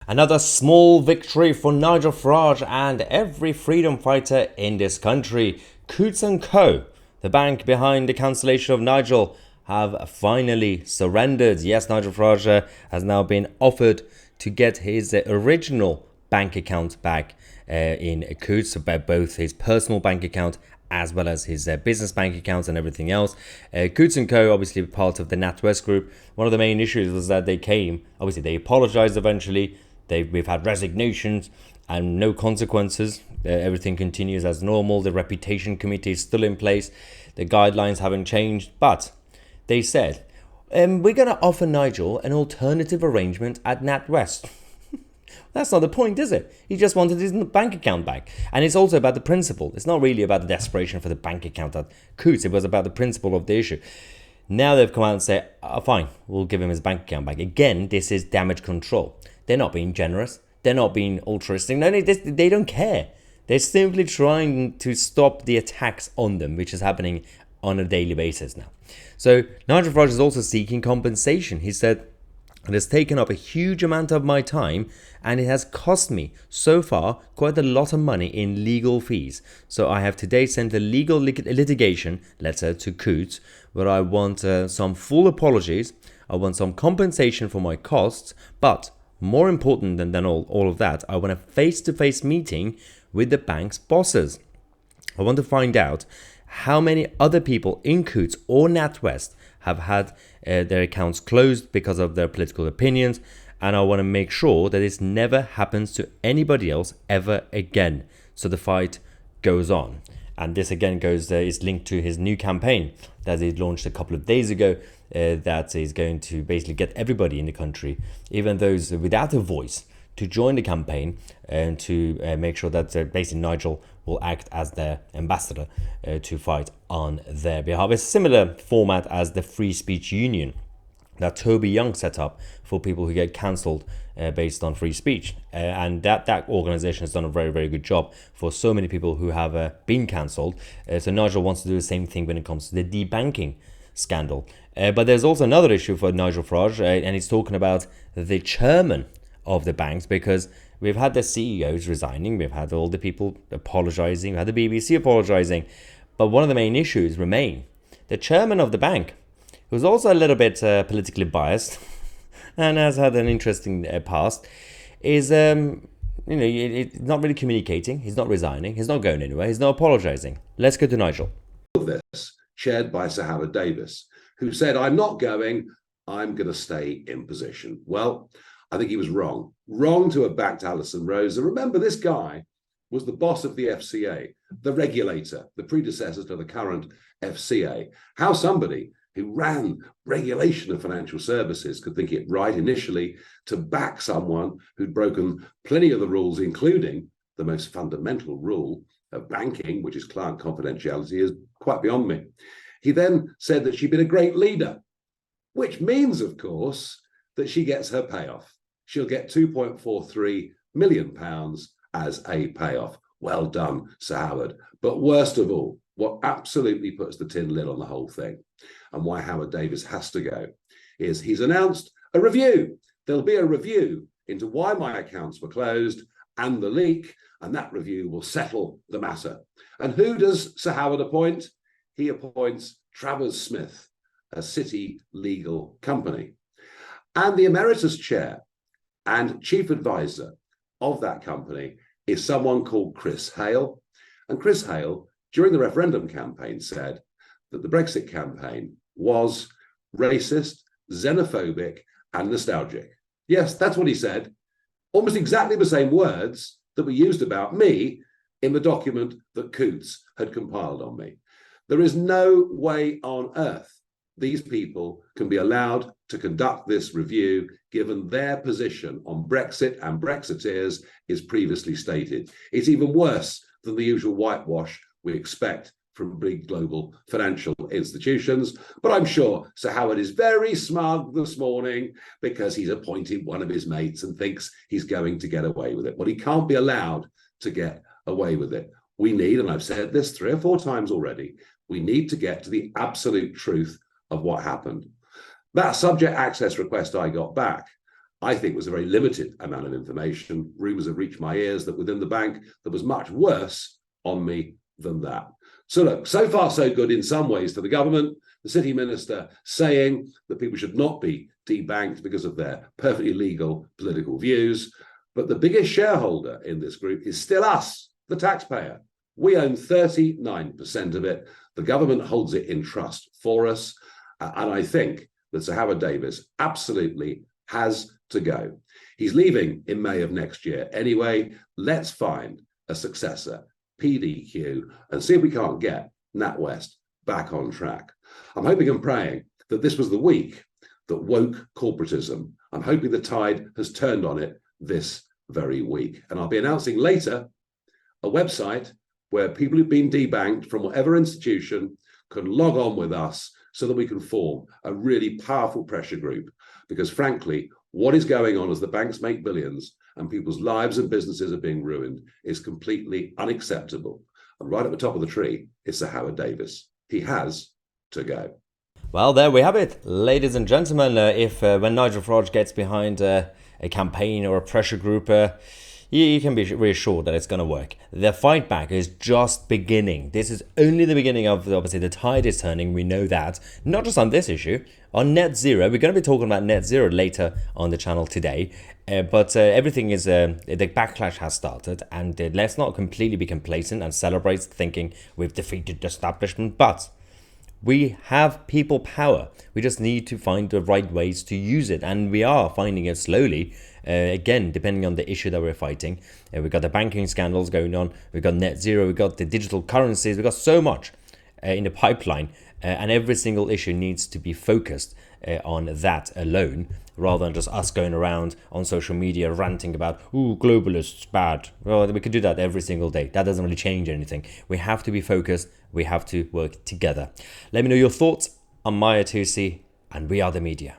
Another small victory for Nigel Farage and every freedom fighter in this country. Coutts and Co., the bank behind the cancellation of Nigel, have finally surrendered. Yes, Nigel Farage has now been offered to get his original bank account back in Coutts, both his personal bank account as well as his business bank accounts and everything else. Coutts and Co., obviously part of the NatWest group. One of the main issues was that they apologized eventually. We've had resignations and no consequences. Everything continues as normal. The reputation committee is still in place. The guidelines haven't changed, but they said, we're going to offer Nigel an alternative arrangement at NatWest. That's not the point, is it? He just wanted his bank account back. And it's also about the principle. It's not really about the desperation for the bank account at Coutts. It was about the principle of the issue. Now they've come out and said, fine, we'll give him his bank account back. Again, this is damage control. They're not being generous. They're not being altruistic. No, they don't care. They're simply trying to stop the attacks on them, which is happening on a daily basis now. So Nigel Farage is also seeking compensation. He said, it has taken up a huge amount of my time and it has cost me so far quite a lot of money in legal fees. So I have today sent a legal litigation letter to Coutts where I want some full apologies. I want some compensation for my costs, but more important than all of that, I want a face-to-face meeting with the bank's bosses. I want to find out how many other people in Coutts or NatWest have had their accounts closed because of their political opinions, and I want to make sure that this never happens to anybody else ever again. So the fight goes on. And this again is linked to his new campaign that he launched a couple of days ago that is going to basically get everybody in the country, even those without a voice, to join the campaign and to make sure that basically Nigel will act as their ambassador to fight on their behalf. It's a similar format as the Free Speech Union that Toby Young set up for people who get cancelled based on free speech. And that organization has done a very, very good job for so many people who have been cancelled. So Nigel wants to do the same thing when it comes to the debanking scandal. But there's also another issue for Nigel Farage, and he's talking about the chairman of the banks, because we've had the CEOs resigning, we've had all the people apologizing, we've had the BBC apologizing, but one of the main issues remain. The chairman of the bank, who's also a little bit politically biased and has had an interesting past, is not really communicating. He's not resigning. He's not going anywhere. He's not apologizing. Let's go to Nigel. This chaired by Sir Howard Davis, who said, I'm not going, I'm going to stay in position. Well, I think he was wrong to have backed Alison Rose. And remember, this guy was the boss of the FCA, the regulator, the predecessor to the current FCA. How somebody who ran regulation of financial services could think it right initially to back someone who'd broken plenty of the rules, including the most fundamental rule of banking, which is client confidentiality, is quite beyond me. He then said that she'd been a great leader, which means, of course, that she gets her payoff. She'll get £2.43 million as a payoff. Well done, Sir Howard. But worst of all, what absolutely puts the tin lid on the whole thing, and why Howard Davis has to go, is he's announced a review. There'll be a review into why my accounts were closed and the leak, and that review will settle the matter. And who does Sir Howard appoint? He appoints Travers Smith, a city legal company. And the emeritus chair and chief advisor of that company is someone called Chris Hale. And Chris Hale, during the referendum campaign, said that the Brexit campaign was racist, xenophobic, and nostalgic. Yes, that's what he said. Almost exactly the same words that were used about me in the document that Coutts had compiled on me. There is no way on earth these people can be allowed to conduct this review, given their position on Brexit and Brexiteers is previously stated. It's even worse than the usual whitewash we expect from big global financial institutions. But I'm sure Sir Howard is very smug this morning because he's appointed one of his mates and thinks he's going to get away with it. Well, he can't be allowed to get away with it. We need, and I've said this 3 or 4 times already, we need to get to the absolute truth of what happened. That subject access request I got back, I think was a very limited amount of information. Rumours have reached my ears that within the bank there was much worse on me than that. So look, so far so good in some ways for the government. The city minister saying that people should not be debanked because of their perfectly legal political views. But the biggest shareholder in this group is still us, the taxpayer. We own 39% of it. The government holds it in trust for us. And I think that Sir Howard Davis absolutely has to go. He's leaving in May of next year. Anyway, let's find a successor, PDQ, and see if we can't get NatWest back on track. I'm hoping and praying that this was the week that woke corporatism. I'm hoping the tide has turned on it this very week. And I'll be announcing later a website where people who've been debanked from whatever institution can log on with us so that we can form a really powerful pressure group. Because frankly, what is going on as the banks make billions and people's lives and businesses are being ruined is completely unacceptable. And right at the top of the tree is Sir Howard Davis. He has to go. Well, there we have it, ladies and gentlemen. When Nigel Farage gets behind a campaign or a pressure group, you can be reassured that it's going to work. The fight back is just beginning. This is only the beginning of, obviously, the tide is turning. We know that. Not just on this issue. On net zero, we're going to be talking about net zero later on the channel today. But everything is, the backlash has started. And let's not completely be complacent and celebrate thinking we've defeated the establishment. But we have people power. We just need to find the right ways to use it. And we are finding it slowly. Again, depending on the issue that we're fighting. We've got the banking scandals going on. We've got net zero. We've got the digital currencies. We've got so much in the pipeline. And every single issue needs to be focused on that alone, rather than just us going around on social media ranting about, ooh, globalists, bad. Well, we could do that every single day. That doesn't really change anything. We have to be focused. We have to work together. Let me know your thoughts on Mahyar, Tousi, and We Are The Media.